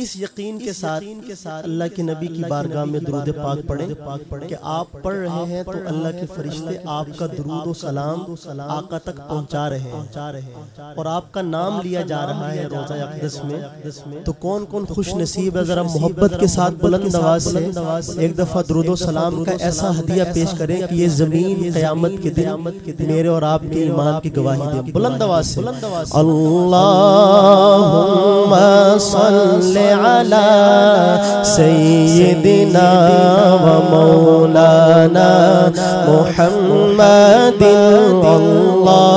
اس یقین کے ساتھ اللہ کے نبی کی بارگاہ میں درود پاک پڑھیں کہ آپ پڑھ رہے ہیں تو اللہ کے فرشتے آپ کا درود و سلام آقا تک پہنچا رہے ہیں اور آپ کا نام لیا جا رہا ہے روضہ اقدس میں. تو کون کون خوش نصیب ہے؟ ذرا محبت کے ساتھ بلند آواز سے ایک دفعہ درود و سلام کا ایسا ہدیہ پیش کریں کہ یہ زمین قیامت کے دن میرے اور آپ کے ایمان کی گواہی دے. بلند آواز سے اللہم صل علی سیدنا و مولانا محمد اللہم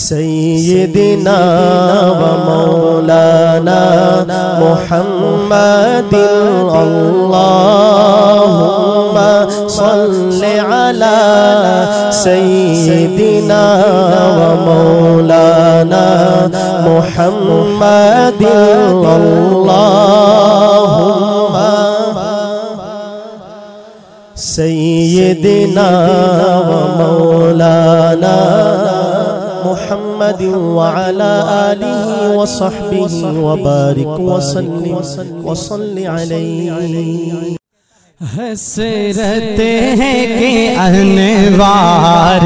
سیدنا و مولانا محمد اللہم صل علی سیدنا و مولانا محمد اللہم سیدنا و مولانا محمد وعلى آله وصحبه وبارك وصل عليه. حسرت ہے کہ انوار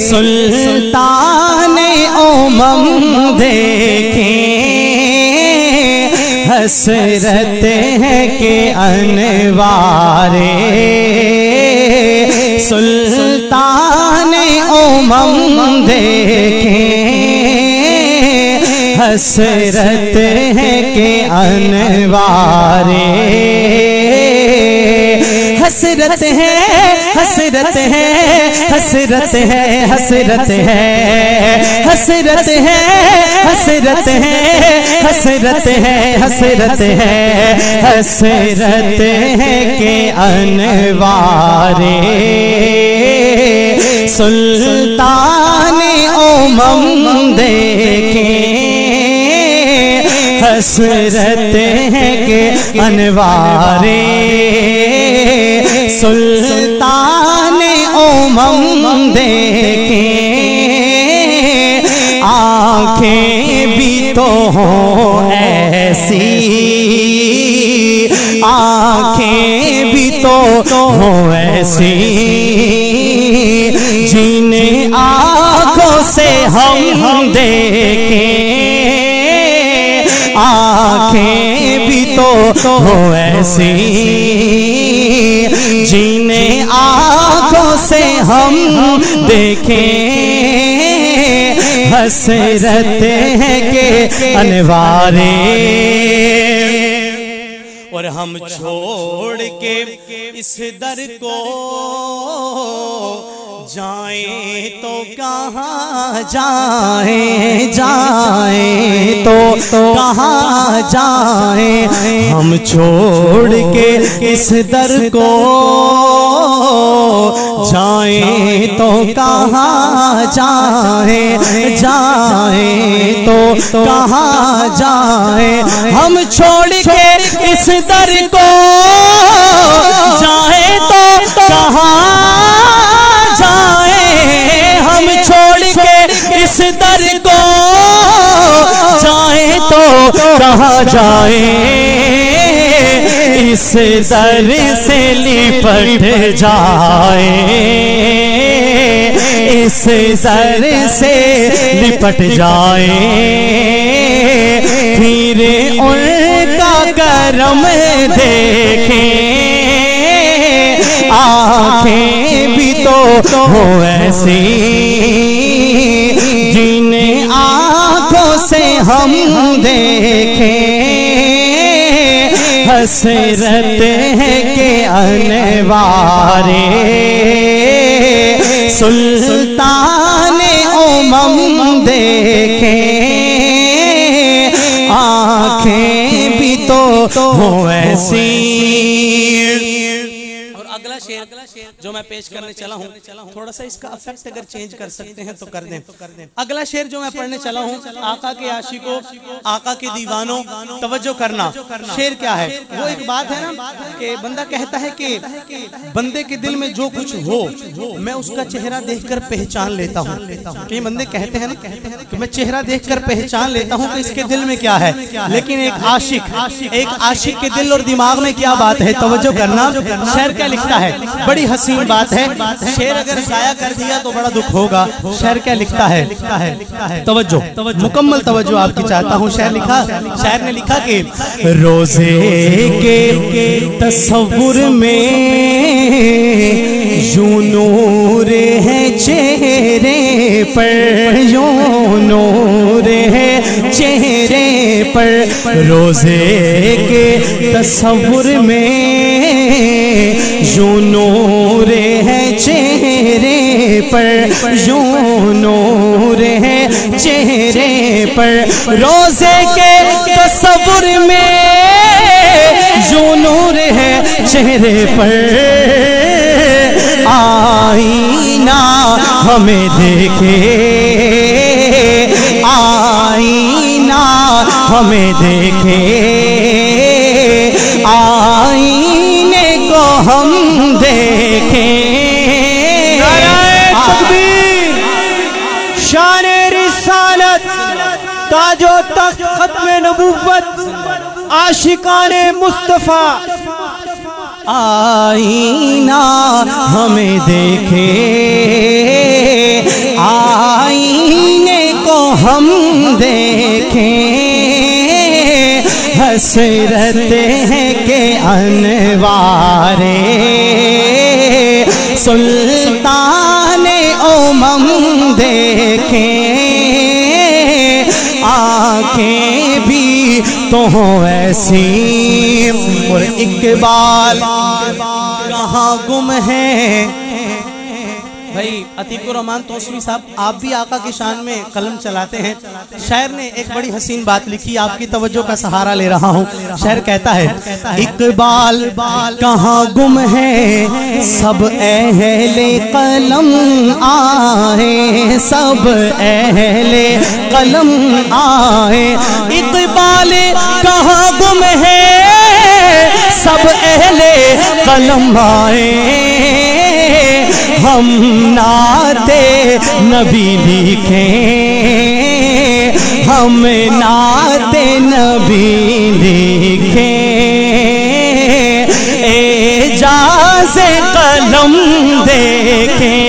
سلطان امم دیکھیں، حسرت ہے کہ انوار سلطان امم دیکھیں، حسرت ہے کہ انوار حسرت ہے حسرت ہے حسرت ہے حسرت ہے حسرت ہے حسرت ہے حسرت ہے حسرت ہے حسرت ہے کہ انوار سلطان امم دیکھیں، حسرت ہے کہ انوار سلطان امم دیکھیں، آنکھیں بھی تو ہوں ایسی، آنکھیں بھی تو ہوں ایسی جن آنکھوں سے ہم دیکھیں، آنکھیں بھی تو ہوں ایسی جن آنکھوں سے ہم دیکھیں، حسرت ہے کہ انوار اور ہم چھوڑ کے اس در کو جائیں تو کہاں جائیں، جائیں تو کہاں جائیں، ہم چھوڑ کے اس در کو جائیں تو کہاں جائیں، جائیں تو کہاں جائیں، ہم چھوڑ کے اس در کو جائیں تو کہاں جائیں، ہم چھوڑ کے اس در کو جائیں تو کہاں جائیں، اس در سے لپٹ جائیں، اس در سے لپٹ جائیں، پھر ان کا کرم دیکھیں، آنکھیں بھی تو ہو ایسی جن آنکھوں سے ہم دیکھیں، حسرت ہے کہ انوار سلطان امم دیکھیں، آنکھیں بھی تو ہو ایسی. اور اگلا شعر جو میں پیش کرنے چلا ہوں تھوڑا سا اس کا افیکٹ اگر چینج کر سکتے ہیں تو کر دیں. اگلا شعر جو میں پڑھنے چلا ہوں آقا کے عاشقوں آقا کے دیوانوں توجہ کرنا. شعر کیا ہے؟ وہ ایک بات ہے نا کہ بندہ کہتا ہے کہ بندے کے دل میں جو کچھ ہو میں اس کا چہرہ دیکھ کر پہچان لیتا ہوں. کئی بندے کہتے ہیں نا کہ میں چہرہ دیکھ کر پہچان لیتا ہوں کہ اس کے دل میں کیا ہے. لیکن ایک عاشق کے دل اور دماغ میں کیا بات ہے توجہ کرنا. شعر کیا لکھتا ہے؟ بڑی حسین بات ہے. شعر اگر ضائع کر دیا تو بڑا دکھ ہوگا. شعر کیا لکھتا ہے؟ توجہ مکمل توجہ آپ کی چاہتا ہوں. شاعر نے لکھا کہ روزے کے تصور میں یوں نور ہے چہرے پر یوں نور ہے چہرے پر. روزے کے تصور میں یوں نور ہے چہرے پر یوں نور ہے چہرے پر. روزے کے تصور میں یوں نور ہے چہرے پر. آئینہ ہمیں دیکھے آئینہ ہمیں دیکھے آئینے کو ہم دیکھیں. تکبیر شان رسالت تاج و تخت ختم نبوت عاشقان مصطفیٰ. آئینہ ہمیں دیکھے آئینے کو ہم دیکھیں. حسرت ہے کہ انوار سلطان امم دیکھیں. آنکھیں بھی تو ہوں ایسی اور اقبال کہاں گم ہے. بھائی عتیق الرحمن توسوی صاحب آپ بھی آقا کی شان میں قلم چلاتے ہیں. شاعر نے ایک بڑی حسین بات لکھی آپ کی توجہ کا سہارا لے رہا ہوں. شاعر کہتا ہے اقبال کہاں گم ہے سب اہل قلم آئے سب اہل قلم آئے. اقبال کہاں گم ہے سب اہل قلم آئے. ہم نعت نبی لکھیں ہم نعت نبی لکھیں. اعجاز قلم دیکھیں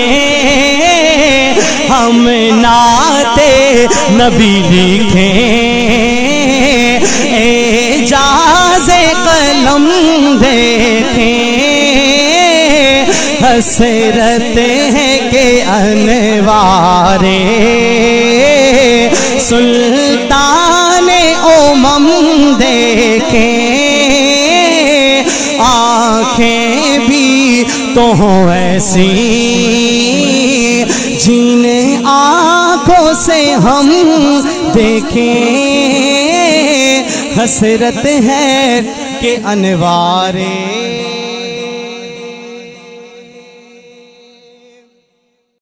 ہم نعت نبی لکھیں. اعجاز قلم دیکھیں. حسرت ہے کہ انوار سلطان امم دیکھیں. آنکھیں بھی تو ہوں ایسی جن آنکھوں سے ہم دیکھیں. حسرت ہے کہ انوار